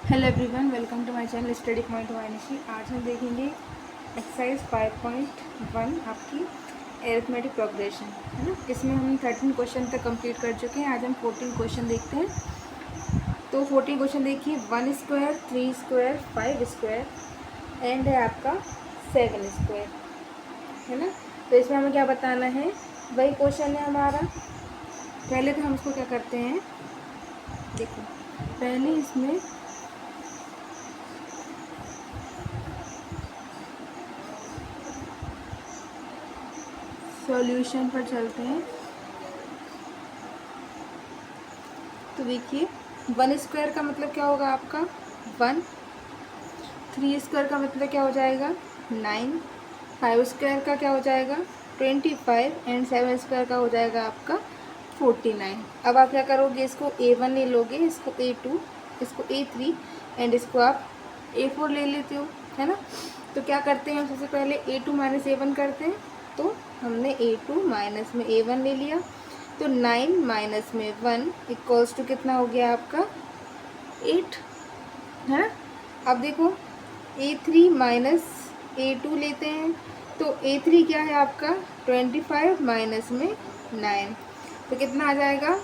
Hello everyone, welcome to my channel study point वाइनिशी। आज हम देखेंगे एक्सरसाइज 5.1 आपकी एरिथमेटिक प्रोग्रेशन, है ना। इसमें हम 13 क्वेश्चन तक कंप्लीट कर चुके हैं। आज हम 14 क्वेश्चन देखते हैं। तो 14 क्वेश्चन देखिए, 1 स्क्वायर, 3 स्क्वायर, 5 स्क्वायर एंड है आपका 7 स्क्वायर, है ना। तो इसमें हमें क्या बताना है, वही क्वेश्चन है हमारा। पहले तो हम इसको क्या करते हैं, देखो पहले इसमें सॉल्यूशन पर चलते हैं। तो देखिए 1 स्क्वायर का मतलब क्या होगा आपका 1, 3 स्क्वायर का मतलब क्या हो जाएगा 9, 5 स्क्वायर का क्या हो जाएगा 25 एंड 7 स्क्वायर का हो जाएगा आपका 49। अब आप क्या करोगे, इसको A1 ले लोगे, इसको A2, इसको A3 एंड इसको आप A4 ले लेते हो, है ना। तो क्या करते हैं, सबसे पहले A2 माइनस A1 करते हैं। तो हमने A2 माइनस में A1 ले लिया, तो 9 माइनस में 1 इक्वल्स टू कितना हो गया आपका 8, है ना। अब देखो A3 माइनस A2 लेते हैं, तो A3 क्या है आपका 25 माइनस में 9, तो कितना आ जाएगा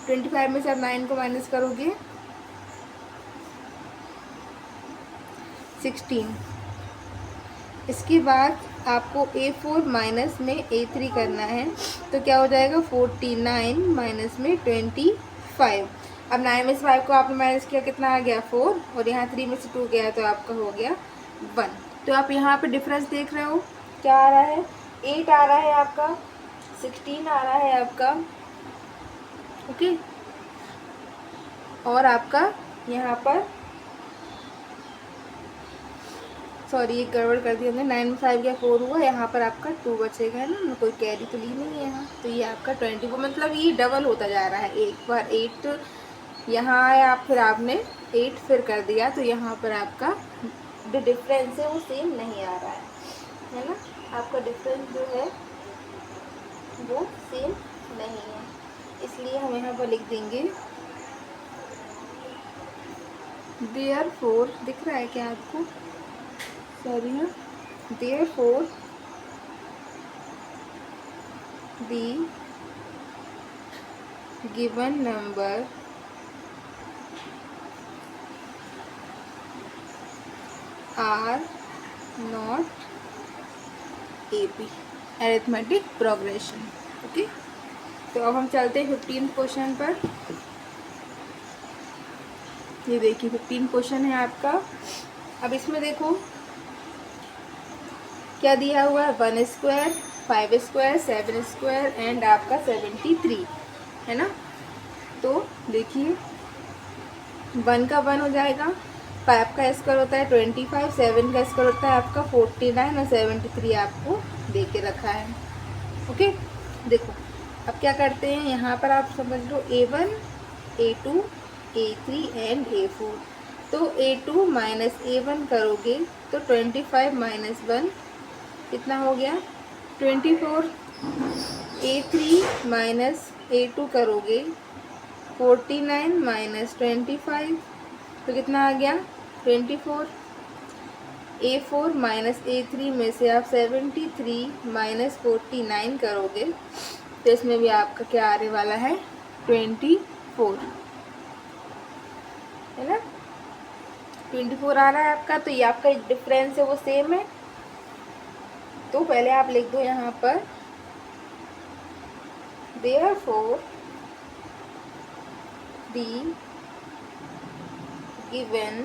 25 में से आप 9 को माइनस करोगे 16। इसके बाद आपको A4 माइनस में A3 करना है, तो क्या हो जाएगा 49 माइनस में 25। अब 9 में से 5 को आपने माइनस किया, कितना आ गया 4, और यहाँ 3 में से 2 गया तो आपका हो गया 1। तो आप यहाँ पे डिफरेंस देख रहे हो, क्या आ रहा है 8 आ रहा है आपका, 16 आ रहा है आपका, ओके। और आपका यहाँ पर सॉरी एक गड़बड़ कर दी हमने, 9 में 5 गया 4 हुआ, यहाँ पर आपका 2 बचेगा, है ना। कोई कैरी तो ली नहीं है यहाँ, तो ये आपका 24, मतलब ये डबल होता जा रहा है। एक बार 8 यहाँ आया, आप फिर आपने 8 फिर कर दिया, तो यहाँ पर आपका जो डिफरेंस है वो सेम नहीं आ रहा है ना। आपका डिफरेंस जो है वो सेम नहीं है, इसलिए हम यहाँ पर लिख देंगे देयरफॉर, दिख रहा है क्या आपको, सॉरी हाँ, therefore the given number are not AP, arithmetic progression, okay. तो अब हम चलते हैं 15 क्वेश्चन पर। ये देखिए 15 क्वेश्चन है आपका। अब इसमें देखो क्या दिया हुआ है, 1 स्क्वायर, 5 स्क्वायर, 7 स्क्वायर एंड आपका 73, है ना। तो देखिए 1 का 1 हो जाएगा, 5 का स्क्वायर होता है 25, 7 का स्क्वायर होता है आपका 49 और 73 आपको दे के रखा है, ओके। देखो अब क्या करते हैं, यहाँ पर आप समझ लो A1, A2, A3 and A4। तो A2 माइनस A1 करोगे तो 25 माइनस 1 कितना हो गया 24। A3 माइनस A2 करोगे 49 माइनस 25, तो कितना आ गया 24। A4 माइनस A3 में से आप 73 माइनस 49 करोगे, तो इसमें भी आपका क्या आने वाला है 24, है ना। 24 आ रहा है आपका, तो ये आपका डिफरेंस है वो सेम है। तो पहले आप लिख दो यहाँ पर therefore the given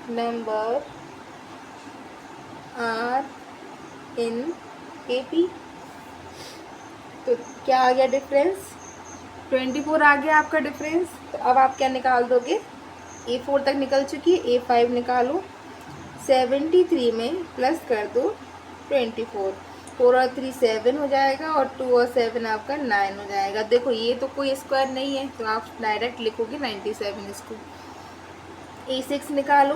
number are in AP। तो क्या आ गया डिफरेंस 24 आ गया आपका डिफरेंस। तो अब आप क्या निकाल दोगे, A4 तक निकल चुकी है, A5 निकालो, 73 में प्लस कर दो 24, 4 और 3 7 हो जाएगा, और 2 और 7 आपका 9 हो जाएगा। देखो ये तो कोई स्क्वायर नहीं है, तो आप डायरेक्ट लिखोगे 97 इसको। A6 निकालो,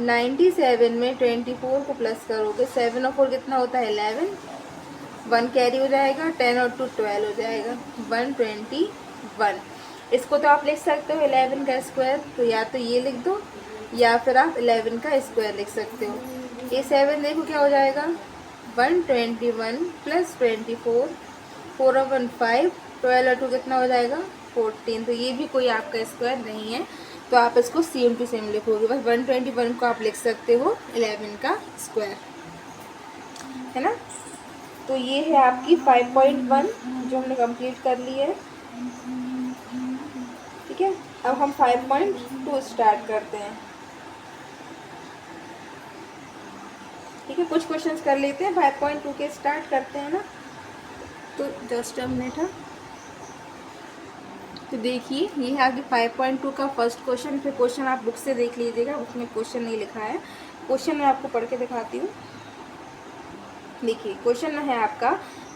97 में 24 को प्लस करोगे, 7 और 4 कितना होता है 11, 1 कैरी हो जाएगा, 10 और 2 12 हो जाएगा 121। इसको तो आप लिख सकते हो 11 का स्क्वायर, तो या तो ये लिख दो या फिर आप 11 का स्क्वायर लिख सकते हो। ये 7 देखो क्या हो जाएगा, 121 प्लस 24, 4 और 1 5, 12 और 2 कितना हो जाएगा 14। तो ये भी कोई आपका स्क्वायर नहीं है, तो आप इसको सेम टू सेम लिखोगे, बस 121 को आप लिख सकते हो 11 का स्क्वायर, है ना। तो ये है आपकी 5.1 जो हमने कंप्लीट कर ली है। ठीक है, अब हम 5.2 स्टार्ट करते हैं। ठीक है, कुछ क्वेश्चंस कर लेते हैं, 5.2 के स्टार्ट करते हैं ना। तो जस्ट अ मिनट है। तो देखिए ये है आपकी 5.2 का फर्स्ट क्वेश्चन। फिर क्वेश्चन आप बुक से देख लीजिएगा, उसमें क्वेश्चन नहीं लिखा है। क्वेश्चन मैं आपको पढ़ के दिखाती हूँ। देखिए क्वेश्चन है आपका,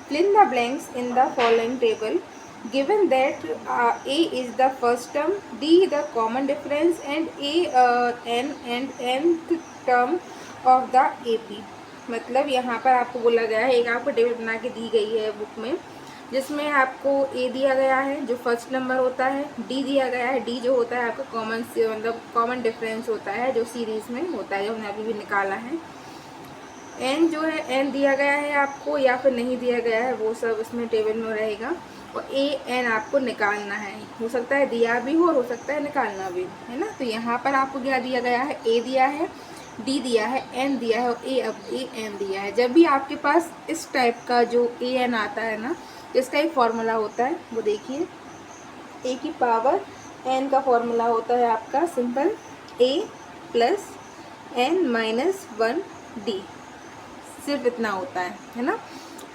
fill in the blanks in the following table given that a is the first term, d the common difference and n and nth term of the ap। मतलब यहाँ पर आपको बोला गया है, एक आपको टेबल बना के दी गई है बुक में, जिसमें आपको ए दिया गया है जो फर्स्ट नंबर होता है, डी दिया गया है, डी जो होता है आपका कॉमन से मतलब कॉमन डिफरेंस होता है जो सीरीज में होता है, जो हमने अभी भी निकाला है। एन जो है एन दिया गया है आपको या फिर नहीं दिया गया है, वो सब इसमें टेबल में रहेगा। और ए एन आपको निकालना है, हो सकता है दिया भी हो सकता है निकालना भी, है ना। तो यहाँ पर आपको क्या दिया गया है, ए दिया है, डी दिया है, एन दिया है और ए एन दिया है। जब भी आपके पास इस टाइप का जो ए एन आता है ना, इसका एक फॉर्मूला होता है, वो देखिए ए की पावर एन का फॉर्मूला होता है आपका सिंपल ए प्लस एन माइनस 1 डी, सिर्फ इतना होता है ना।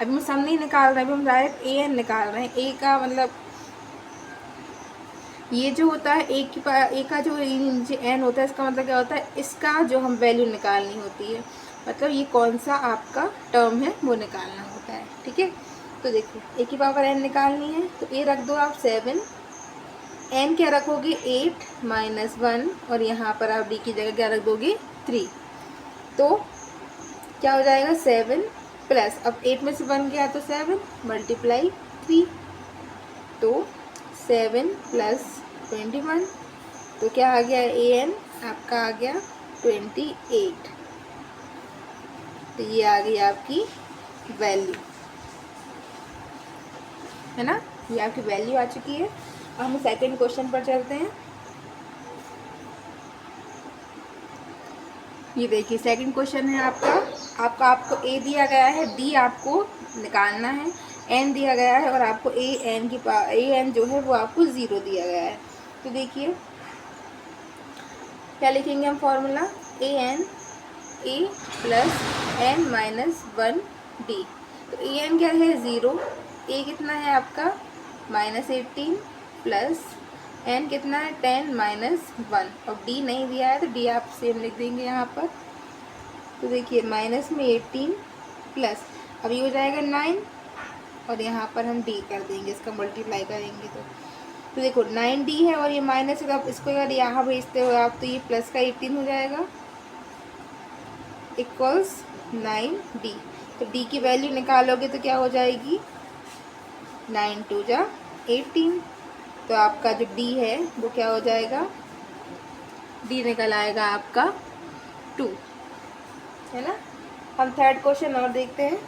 अभी हम सम नहीं निकाल रहे, अभी हम डायरेक्ट ए एन निकाल रहे हैं। ए का मतलब ये जो होता है ए का जो नीचे एन होता है, इसका मतलब क्या होता है, इसका जो हम वैल्यू निकालनी होती है, मतलब ये कौन सा आपका टर्म है वो निकालना होता है। ठीक है, तो देखो ए की पावर एन निकालनी है, तो ए रख दो आप 7, एन क्या रखोगे 8 माइनस 1 और यहाँ पर आप डी की जगह क्या रख दोगे 3। तो क्या हो जाएगा 7 प्लस, अब 8 में से 1 गया तो 7 मल्टीप्लाई 3, तो 7 प्लस 21, तो क्या आ गया ए एन आपका आ गया 28। तो ये आ गई आपकी वैल्यू, है ना, ये आपकी वैल्यू आ चुकी है। अब हम सेकंड क्वेश्चन पर चलते हैं। ये देखिए सेकंड क्वेश्चन है आपको ए दिया गया है, डी आपको निकालना है, एन दिया गया है और आपको ए एन जो है वो आपको 0 दिया गया है। तो देखिए क्या लिखेंगे हम formula, A N A plus N minus 1 D. तो ए एन क्या है 0, ए कितना है आपका -18 प्लस एन कितना है 10 माइनस 1 और डी नहीं दिया है तो डी आप सेम लिख देंगे यहाँ पर। तो देखिए माइनस में 18 प्लस, अब ये हो जाएगा 9 और यहाँ पर हम डी कर देंगे, इसका मल्टीप्लाई करेंगे तो देखो 9 डी है और ये माइनस है, तो आप इसको अगर यहाँ भेजते हो आप तो ये प्लस का 18 हो जाएगा इक्वल्स 9 डी। तो डी की वैल्यू निकालोगे तो क्या हो जाएगी 9 2 जा 18, तो आपका जो डी है वो क्या हो जाएगा, डी निकल आएगा आपका 2, है ना। हम थर्ड क्वेश्चन और देखते हैं।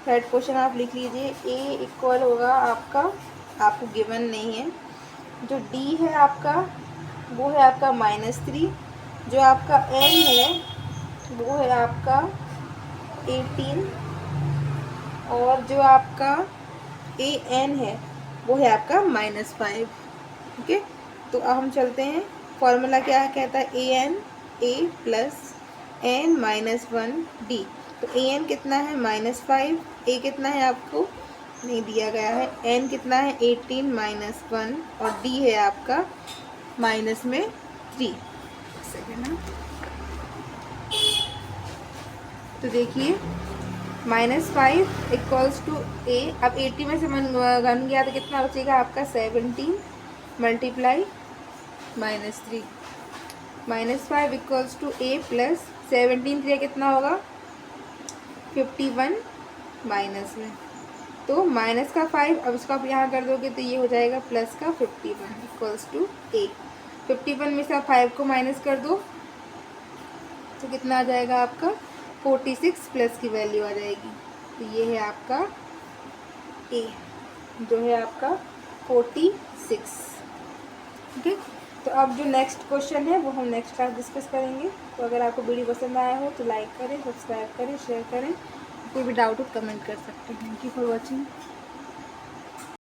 थर्ड क्वेश्चन आप लिख लीजिए, ए इक्वल होगा आपको गिवन नहीं है, जो डी है आपका वो है आपका -3, जो आपका एन है वो है आपका 18 और जो आपका ए एन है वो है आपका -5। ठीक है, तो अब हम चलते हैं, फॉर्मूला क्या कहता है, A N A plus N minus 1 D. तो ए एन कितना है -5, ए कितना है आपको नहीं दिया गया है, एन कितना है 18 माइनस 1 और डी है आपका माइनस में 3। तो देखिए -5 इक्वल्स टू ए, अब 80 में से बन गया तो कितना बचेगा आपका 17 multiply -3, -5 equals to A plus 17 3 कितना होगा 51 माइनस में तो माइनस का 5, अब इसको आप यहाँ कर दोगे तो ये हो जाएगा प्लस का 51 इक्वल्स टू ए। 51 में से आप 5 को माइनस कर दो तो कितना आ जाएगा आपका 46 प्लस की वैल्यू आ जाएगी। तो ये है आपका ए, जो है आपका 46। ठीक है, तो अब जो नेक्स्ट क्वेश्चन है वो हम नेक्स्ट क्लास डिस्कस करेंगे। तो अगर आपको वीडियो पसंद आया हो तो लाइक करें, सब्सक्राइब करें, शेयर करें। कोई भी डाउट हो कमेंट कर सकते हैं। Thank you for watching.